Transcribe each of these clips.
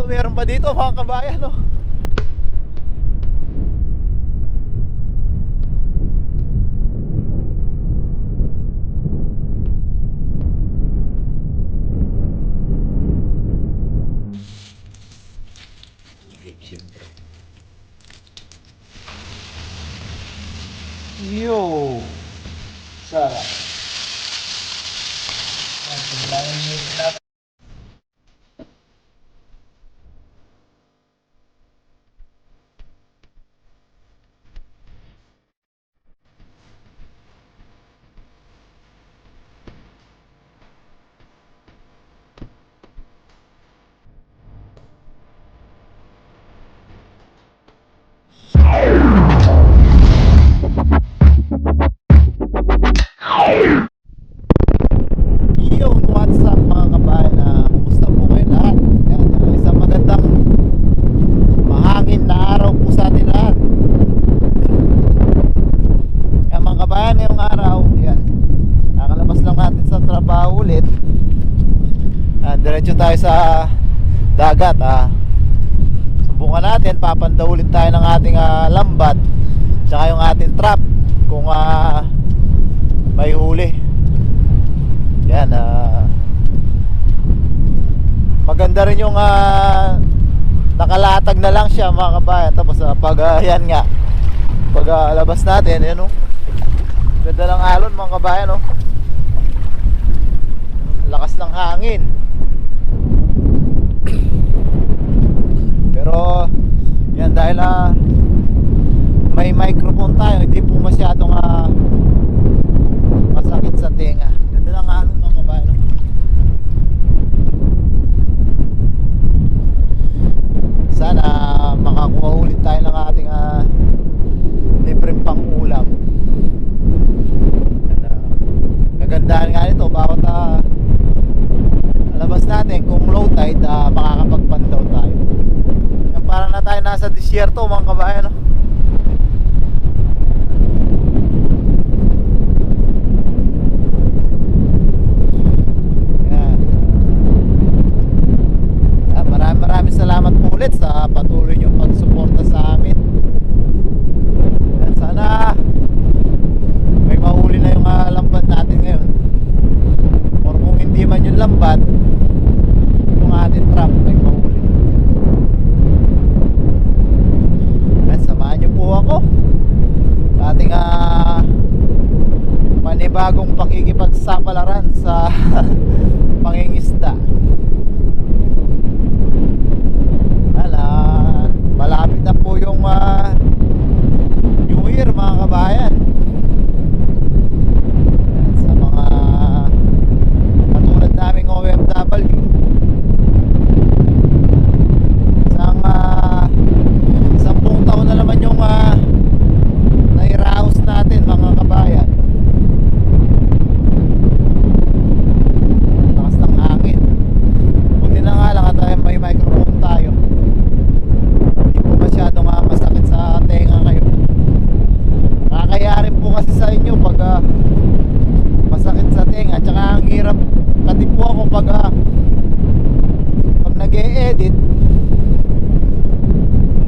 meron pa dito mga kabayan, no? Yo, sarap. Yo, what's up mga kabayan? Kumusta po kayo lahat? Yan, isang magandang mahangin na araw po sa atin lahat. Yan mga kabayan, ngayong araw, yan, nakalabas lang natin sa trabaho ulit. Diretso tayo sa dagat. Subukan natin, papandaw ulit tayo ng ating lambat tsaka yung ating trap kung may huli. Yan, maganda rin yung nakalatag na lang siya mga kabayan. Tapos pag yan nga, pag labas natin, yan o, ganda ng alon mga kabayan, o, lakas ng hangin. Pero yan, dahil may microphone tayo, hindi po masyadong masakit sa tenga. Ganda ng alon mga kabayan, o. Sana makakuha ulit tayo ng ating libreng pang-ulam. Kagandahan nga nito, bawat alabas natin, kung low tide, makakapagpandaw tayo. Yan, parang na tayo nasa disyerto mga kabayan, no? Maraming salamat po ulit sa patuloy niyong pagsuporta sa amin. At sana may mahuli na yung lambat natin ngayon, or kung hindi man yung lambat, yung ating trap may mahuli. At samahan niyo po ako sa ating panibagong pakikipagsapalaran sa pangingisda. Malapit na po yung New Year mga kabayan. Sa mga katulad naming OFW, isang buong taon na naman yung nairaos natin mga kabayan. Lakas ng hangin. Buti na nga lang at may microphone tayo, masyadong masakit sa tenga kayo. Kakayarin po kasi sa inyo pag masakit sa tenga. Tsaka ang hirap kasi po ako pag nag-e-edit,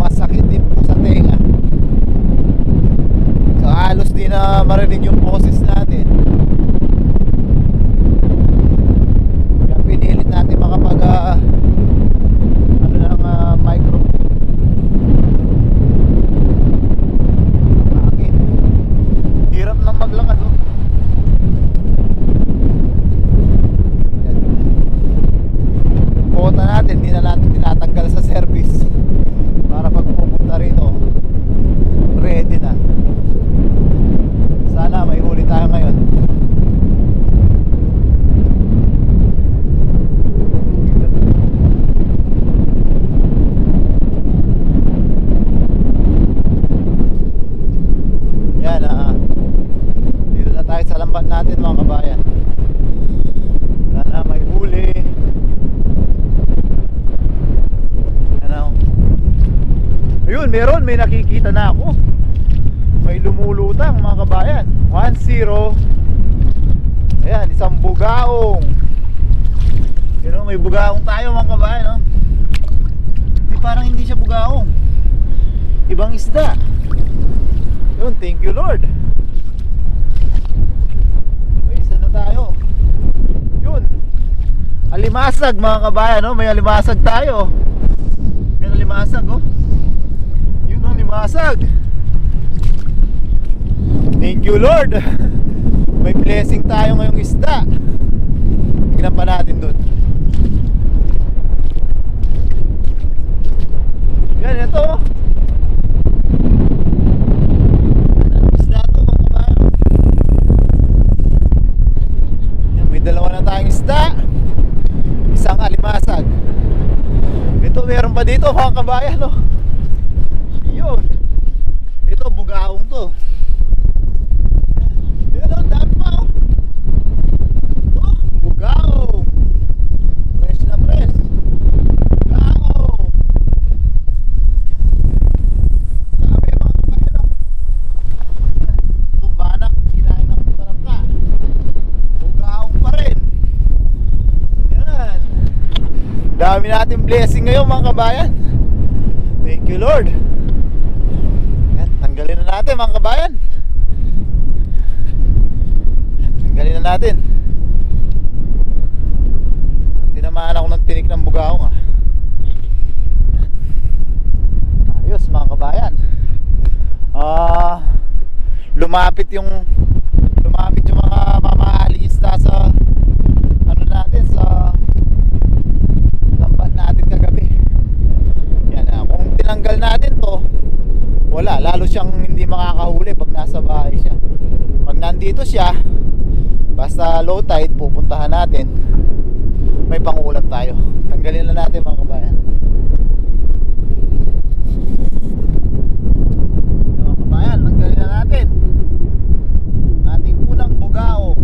masakit din po sa tenga. So halos di na marinig yung boses natin. Kaya pinilit natin makapag microphone. Hirap nang maglakad, oh. Yan. Kota natin, hindi na natin tinatanggal sa service para pag pupunta rito, ready na. Sana may huli tayo ngayon. Yan, dito na tayo sa lambat natin mga kabayan. Sana may huli. Ano? Ayun, may nakikita na ako. May lumulutang mga kabayan. 1-0. Ayan, isang bugaong. May bugaong tayo mga kabayan, no? pang isda. Yun, thank you Lord. May isa na tayo. Yun, alimasag mga kabayan, no? May alimasag tayo. Yan alimasag, oh. Yun ang limasag. Thank you Lord. May blessing tayo ngayong isda. Tignan pa natin dun. Yan, ito. Anong isda to mga kabayan? Yan, may dalawa na tayong isda. Isang alimasag. Ito, meron pa dito mga kabayan, no? Yun. Ito, bugaong to. Yun, oh, dami pa, oh. Oh, bugaong. Fresh na fresh. Bugaong. Dami mga kabayan, no? Ito, banak. Kinain ng talangka. Bugaong pa rin. Yan. Dami natin blessing ngayon mga kabayan. Thank you Lord. Yan, tanggalin na natin mga kabayan. Tanggalin na natin. Tinamaan ako ng tinik ng bugaong, ah. Ayos mga kabayan. Lumapit yung mga mamaalista sa ano natin, sa lambat natin kagabi. Yan, kung tinanggal natin to, wala, lalo siyang hindi makakahuli pag nasa bahay siya. Pag nandito siya, basta low tide, pupuntahan natin, may pangulam tayo. Tanggalin na natin mga kabayan. Mga kabayan, tanggalin na natin ating unang bugaong.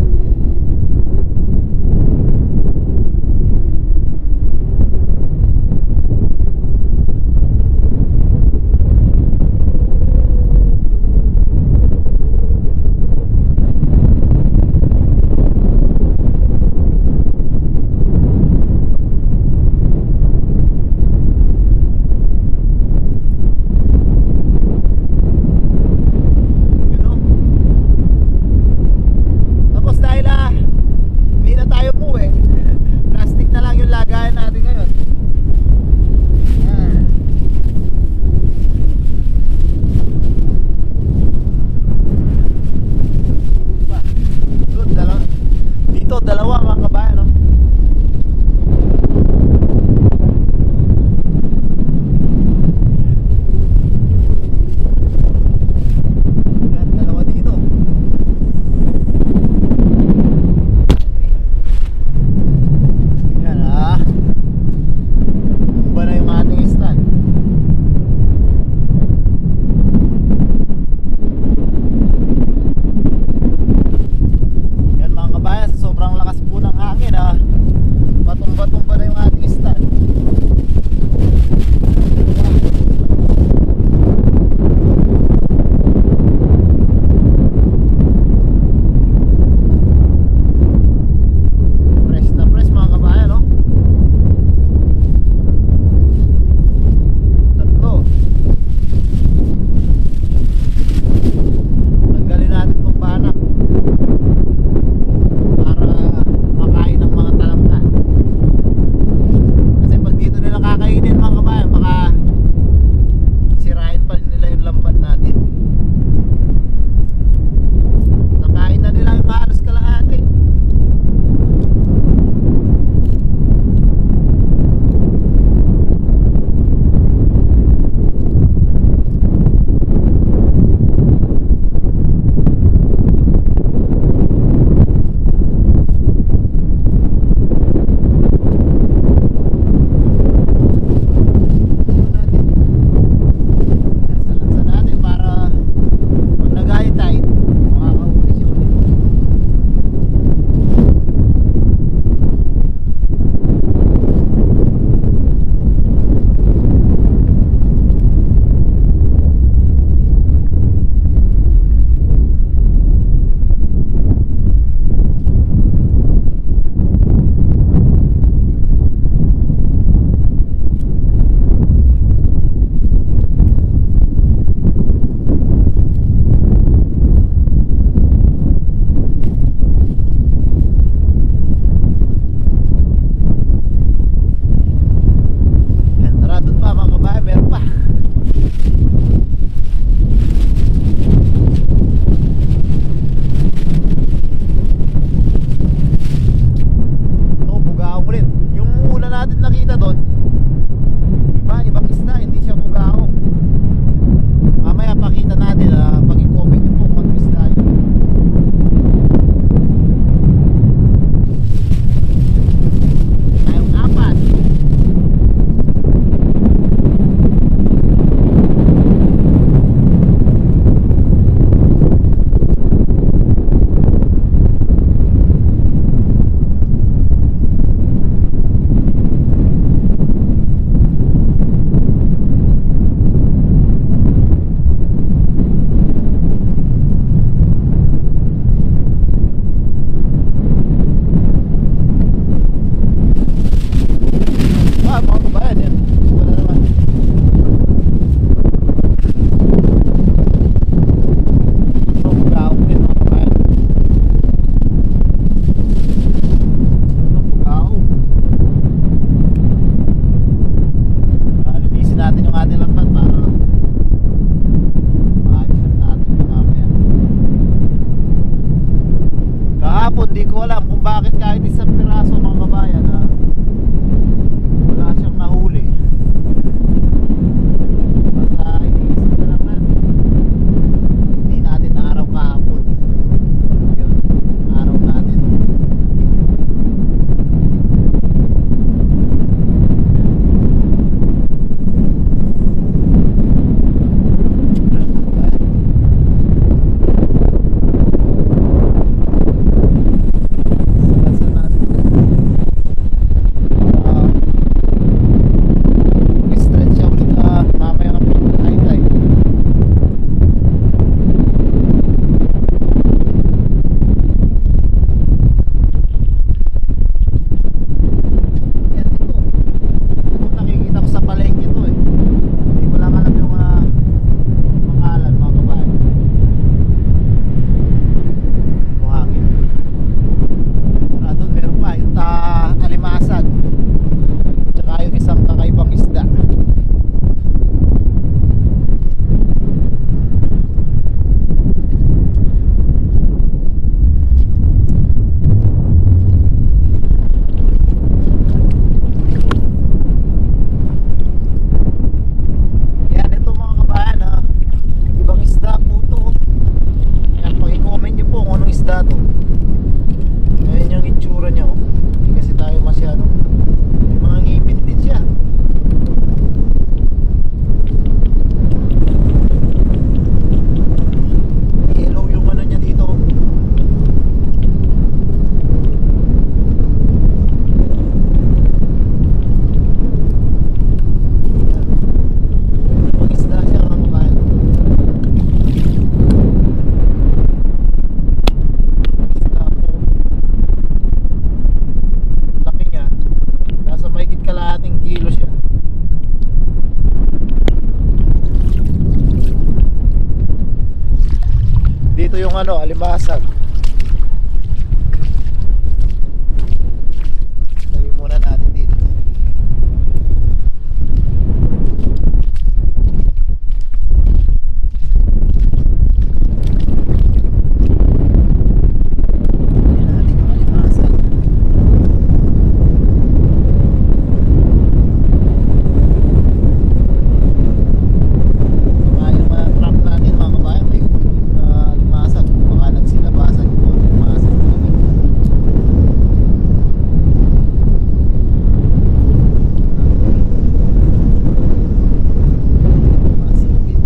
Ito yung ano, alimasag. Lagay muna natin dito. Lagyan natin yung alimasag. Yung mga trap natin mga kabayan, may ulit na alimasag. Baka nagsilabasan yung mga alimasag. Masipit.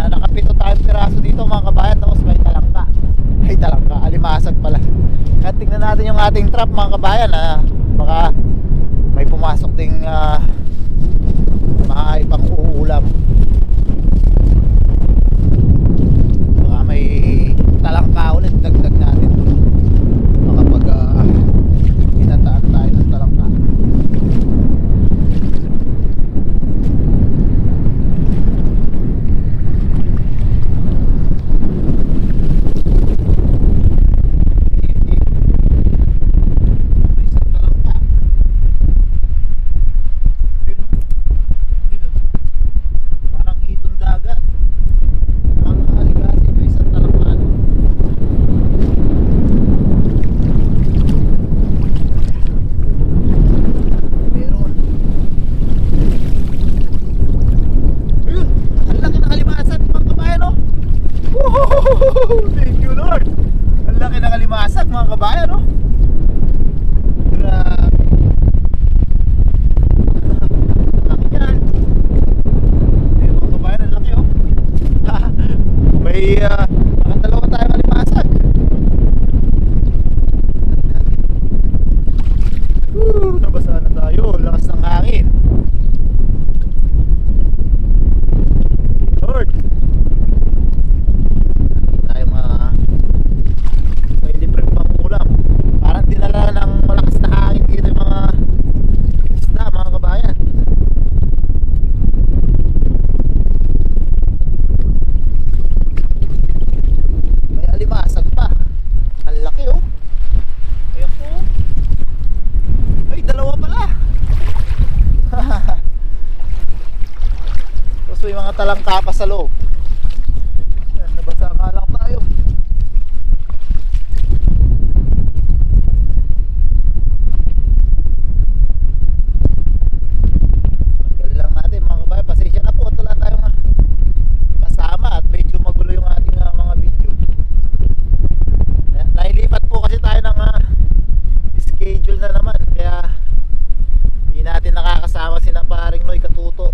Nakapito tayong piraso dito mga kabayan. Tapos may talangka. Ay talangka, alimasag pala. Kaya tingnan natin yung ating trap mga kabayan. Baka may pumasok ding mga ibang uulam. Baka may talangka ulit, dagdag natin. Baka pag pinataan tayo ng talangka. May isang talangka. Ayun, ayun. Parang hitong dagat. Ang aligasi, may isang talangka. Meron. Ayun, ang laki ng alimasag mga kabayan, oh. Woohoo! Thank you Lord. Ang laki ng alimasag mga kabayan, oh. Grabe. Laki yan. Ayun mga kabayan, ang laki, oh. May nakadalawa tayong alimasag. Nabasa na tayo. Lakas ng hangin. Lord. Hindi tayo may libre pang ulam. Parang dinala ng malakas na hangin dito yung mga isda mga kabayan. May alimasag pa. Ang laki, oh. Ayan po. Ay, dalawa pala. Tapos may mga talangka pa sa loob. Yan, nabasa nga lang tayo. Tagal lang natin mga kabayan. Pasensya na po at wala tayong kasama at medyo magulo yung ating mga video. Ayan, nailipat po kasi tayo ng schedule na naman. Kaya hindi natin nakakasama si na paring Noy Katuto.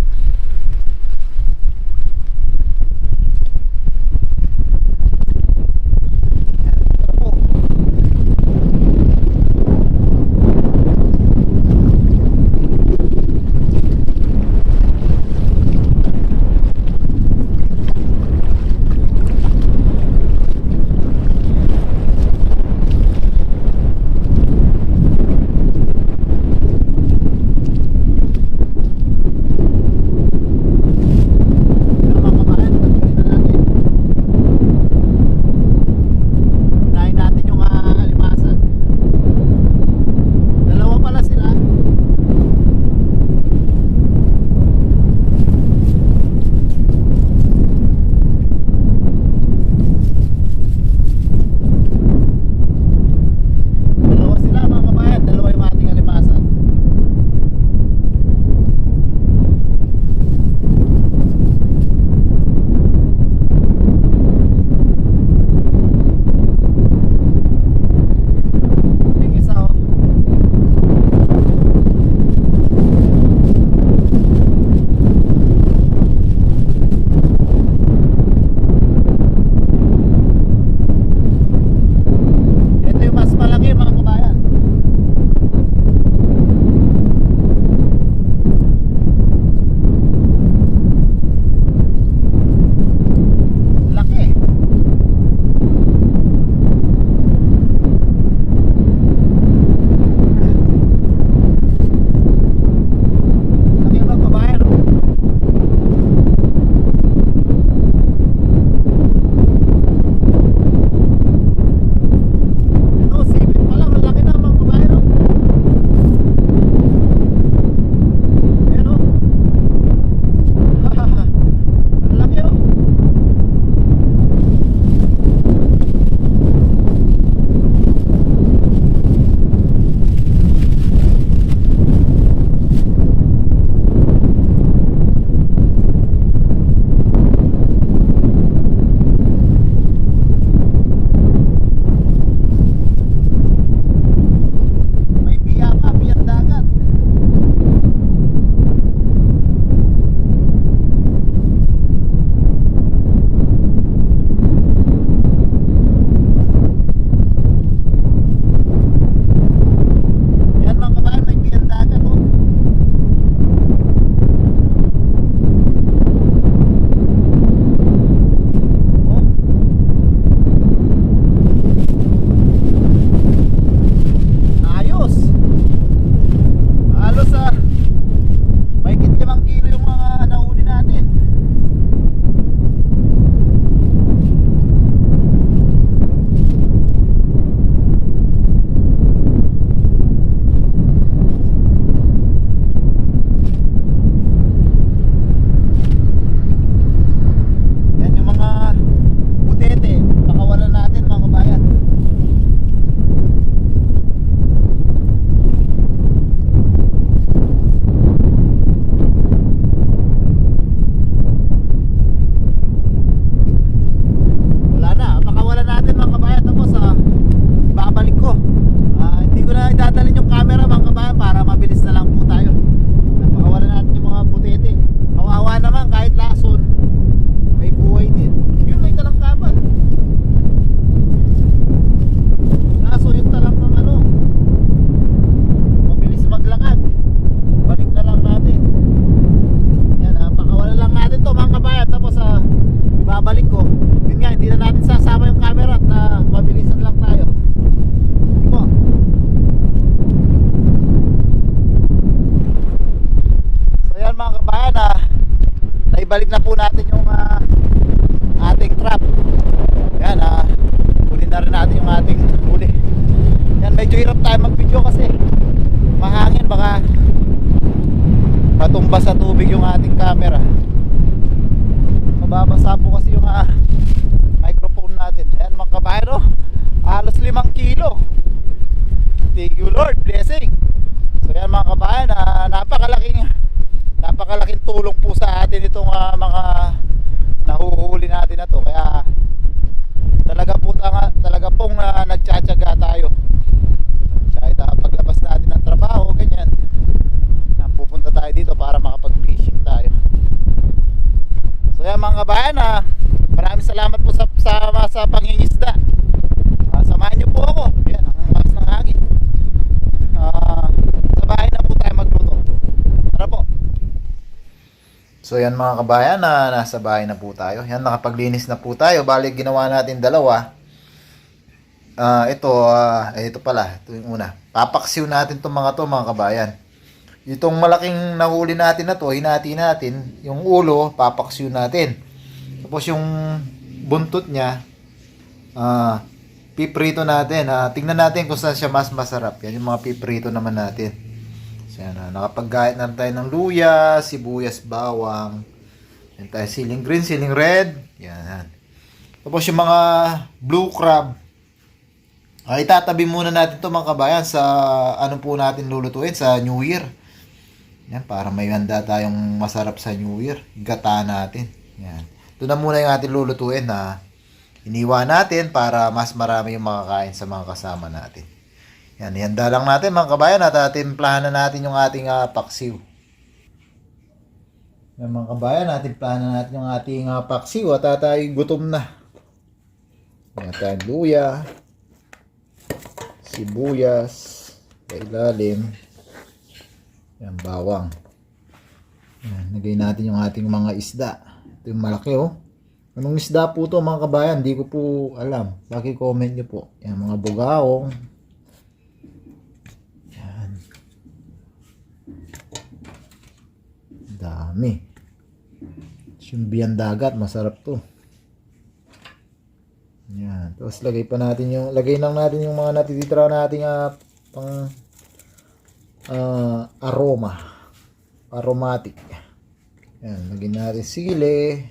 natin sasama yung camera at mabilisan lang tayo. Po. So yan mga kabayan, naibalik na po natin yung ating trap. Yan, kunin na rin natin yung ating huli. Yan, medyo hirap tayo mag-video kasi mahangin, baka matumba sa tubig yung ating camera. Mababasa po kasi yung microphone natin. Ayan mga kabayan, halos 5 kilo. Thank you Lord, blessing. So yan mga kabayan, napakalaking tulong po sa atin itong mga nahuhuli natin na to. Kaya talaga pong nagtsatsaga tayo. Kahit paglabas natin ng trabaho, ganyan, pupunta tayo dito para makapag-fishing tayo. So yan mga kabayan, maraming salamat po sa pangingisda. Samahan niyo po ako. Yan, ang lakas ng hangin. Sa bahay na po tayo magluto. Tara po. So yan mga kabayan, nasa bahay na po tayo. Yan, nakapaglinis na po tayo. Bali ginawa natin dalawa. Ito pala, ito yung una. Papaksiw natin itong mga kabayan. Itong malaking nahuli natin na to, hinati natin. Yung ulo, papaksiw natin. Tapos yung buntot niya, piprito natin. Tingnan natin kung saan siya mas masarap. Yan yung mga piprito naman natin. So yan, nakapaggayat na tayo ng luya, sibuyas, bawang. Yan tayo, siling green, siling red. Yan. Tapos yung mga blue crab, itatabi muna natin to mga kabayan sa ano po natin lulutuin sa New Year. Yan, para may handa tayong masarap sa New Year. Gata natin. Yan. Ito na muna yung ating lulutuin na iniwan natin para mas marami yung makakain sa mga kasama natin. Yan, ihanda lang natin mga kabayan at timplahan na natin yung ating paksiw. Yan mga kabayan, timplahan na natin yung ating paksiw at tayo gutom na. Yan tayo luya, sibuyas, kailalim. Yan, bawang. Yan, lagay natin yung ating mga isda. Ito yung malaki Anong isda po to mga kabayan? Hindi ko po alam. Paki-comment nyo po. Yan, mga bugaong. Yan. Dami. Sumbiyan dagat. Masarap to. Yan. Tapos lagay lang natin yung mga natitira nating pang aromatic. Yan, lagyan natin sili.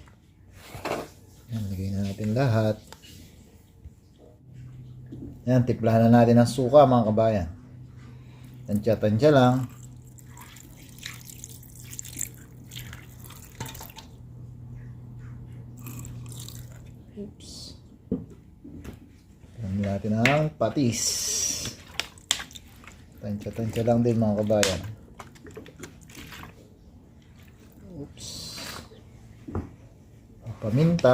Yan, lagyan natin lahat. Yan, timplahan na natin ng suka mga kabayan. Tansya-tansya lang. Oops. Lagyan natin ang patis. Tansya-tansya lang din mga kabayan. Oops. Paminta.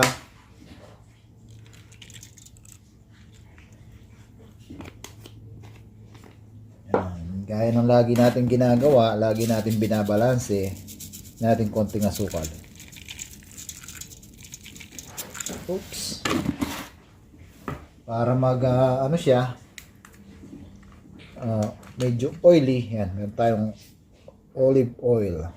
Yan. Gaya ng lagi natin ginagawa, lagi natin binabalanse natin konting asukal. Oops. Para ano siya, medyo oily. Yan, meron tayong olive oil.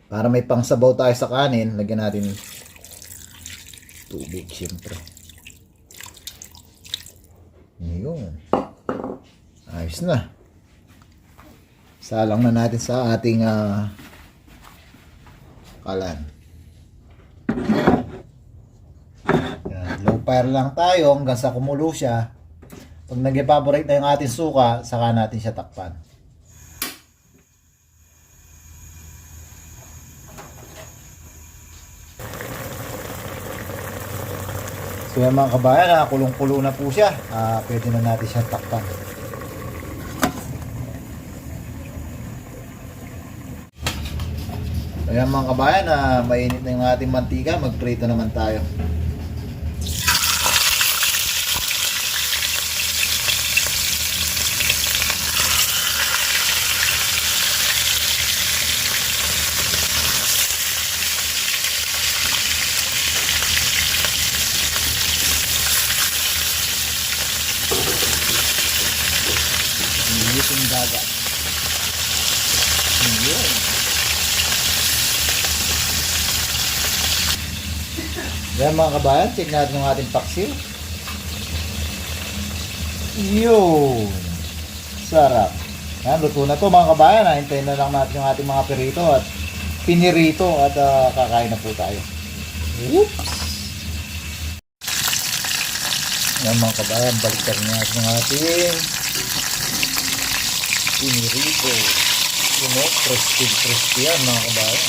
Para may pangsabaw tayo sa kanin, lagyan natin tubig syempre. Yun. Ayos na. Salang na natin sa ating kalan. Yan. Low fire lang tayo hanggang sa kumulo siya. Pag nag-evaporate na yung ating suka, saka natin siya takpan. So yan mga kabayan, kulong-kulo na po siya. Pwede na natin siyang takpan. Ayan mga kabayan, mainit na yung ating mantika, magprito naman tayo. ating dagat. Yun. Yan mga kabayan, check natin yung ating paksiw. Yun. Sarap. Yan, luto na to mga kabayan. Hintayin na lang natin yung ating mga pirito at pinirito at kakain na po tayo. Oops. Yan mga kabayan, baliktad natin yung ating pinirito. Yun o, crispy yan mga kabayan.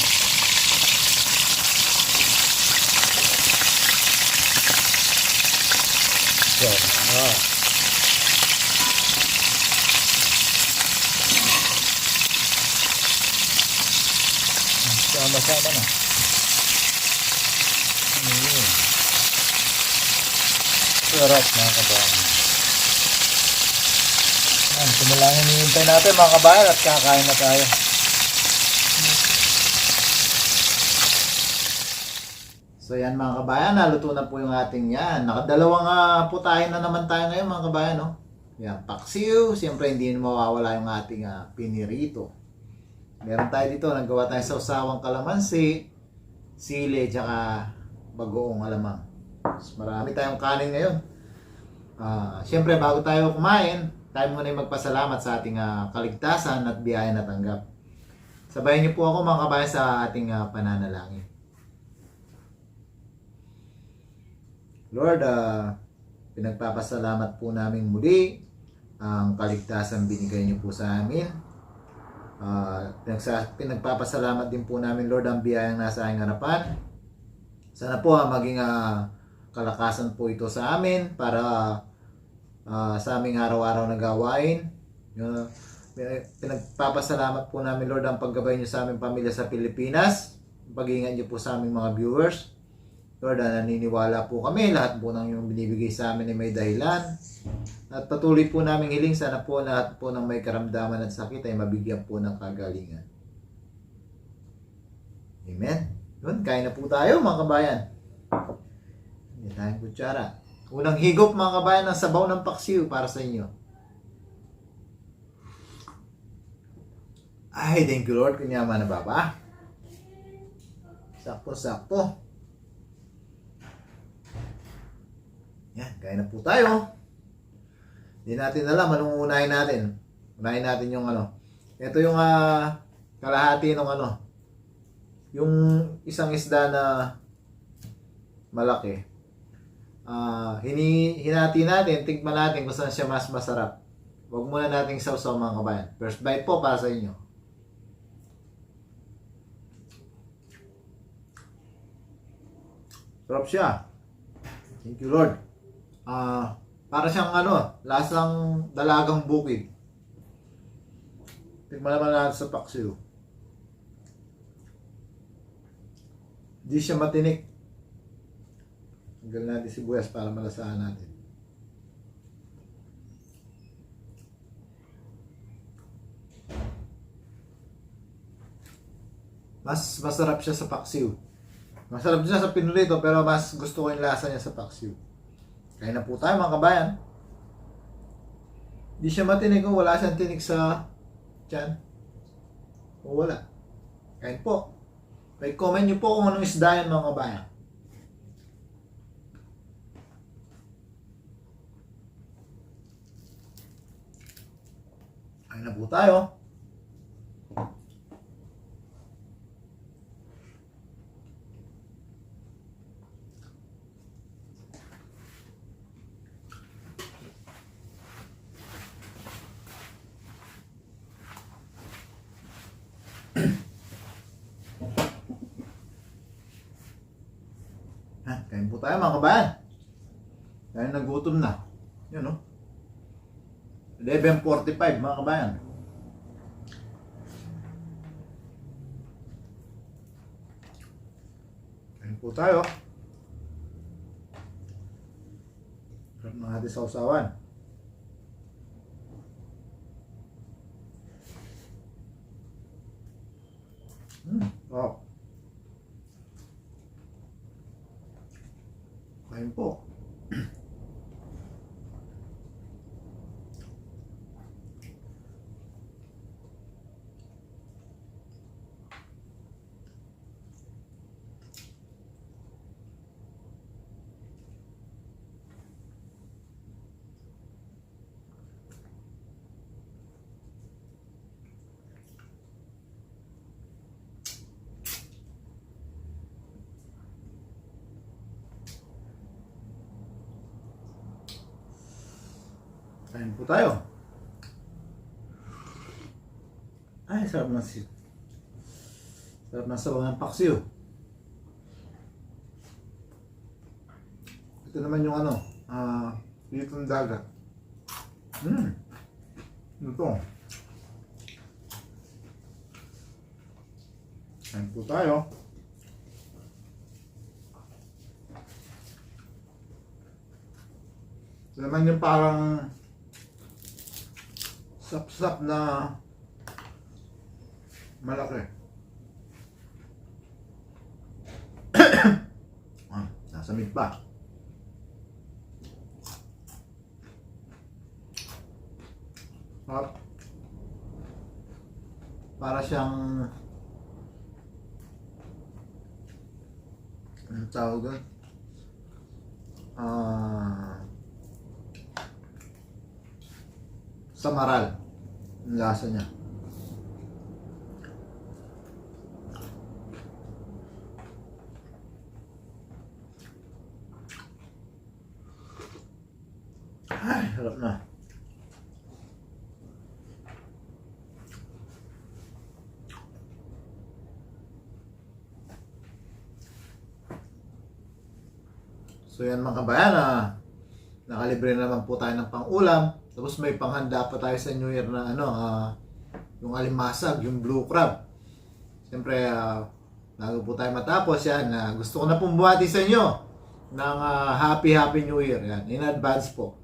Sarap. Sama-sama na. Sarap mga kabayan. Yan, simulang hinihintay natin mga kabayan at kakain na tayo. So yan mga kabayan, naluto na po yung ating yan. Nakadalawang putahe na naman tayo ngayon mga kabayan. No? Yan, paksiw. Siyempre hindi mawawala yung ating pinirito. Meron tayo dito, naggawa tayo sa usawang kalamansi, sili, tsaka bagoong alamang. So, marami tayong kanin ngayon. Siyempre bago tayo kumain, tayo muna yung magpasalamat sa ating kaligtasan at biyaya na tanggap. Sabayan niyo po ako mga kabayan sa ating pananalangin. Lord, pinagpapasalamat po namin muli ang kaligtasan binigay niyo po sa amin. Pinagpapasalamat din po namin Lord ang biyayang nasa aming harapan. Sana po maging kalakasan po ito sa amin para sa aming araw-araw na gawain. Pinagpapasalamat po namin Lord ang paggabay niyo sa aming pamilya sa Pilipinas. Pag-iingat niyo po sa aming mga viewers. Lord, naniniwala po kami lahat po ng yung binibigay sa amin ay may dahilan. At patuloy po namin hiling sana po lahat po ng may karamdaman at sakit ay mabigyan po ng kagalingan. Amen. Yun, kain na po tayo mga kabayan. Hindi tayong kutsara. Unang higop mga kabayan ng sabaw ng paksiw para sa inyo. Ay, thank you Lord. Kunyaman na baba. Sakto-sakto. Yan, kain na po tayo. Hindi natin alam anong unahin natin. Unahin natin yung ito yung kalahati ng yung isang isda na malaki. Hinati natin, tignan natin kung saan siya mas masarap. Huwag muna nating sausaw mga kabayan. First bite po para sa inyo. Sarap siya. Thank you Lord. Para siyang lasang dalagang bukid. Tignan naman natin sa paksiw. Di siya matinik. Tanggal natin sibuyas para malasahan natin. Mas masarap siya sa paksiw. Masarap din siya sa pinulito pero mas gusto ko yung lasa niya sa paksiw. Kaya na po tayo mga kabayan. Di siya matinig kung wala siyang tinig sa tiyan. O wala. Kaya po. May comment nyo po kung anong isda yan mga kabayan. Kaya na po tayo. Kain po tayo mga kabayan. Kaya nagutom na. Yun 11:45 mga kabayan. Kain po tayo. Sarap ng ating sausawan. Oh. Kain po. Kain po tayo. Ay, sarap ng sarap ng sabaw ng paksiw. Ito naman yung ano, litong dagat. Ito. Kain po tayo. Ito naman yung parang sap-sap na malaki. Nasamid pa. Para siyang anong tawag doon? Samaral ang lasa niya. Ay, harap na. So yan mga kabayan, nakalibre naman po tayo ng pang-ulam. Tapos may panghanda pa tayo sa New Year na ano, yung alimasag, yung blue crab. Siyempre, bago po tayo matapos yan, gusto ko na pong buhati sa inyo ng Happy New Year. Yan, in advance po.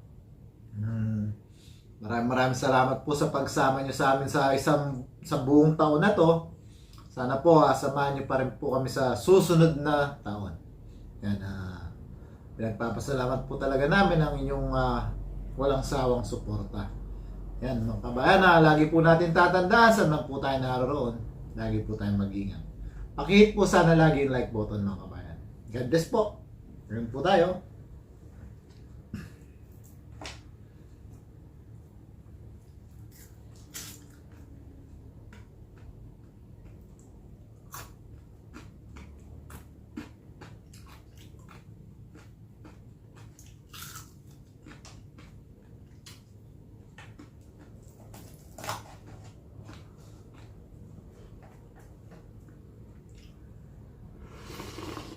Maraming salamat po sa pagsama nyo sa amin sa buong taon na to. Sana po samahan nyo pa rin po kami sa susunod na taon. Yan, pinagpapasalamat po talaga namin ang inyong walang sawang suporta. Yan mga kabayan, lagi po natin tatandaan saan man po tayo naroon. Lagi po tayong mag-ingat. Pakihit po sana lagi yung like button mga kabayan. God bless po. Meron po tayo.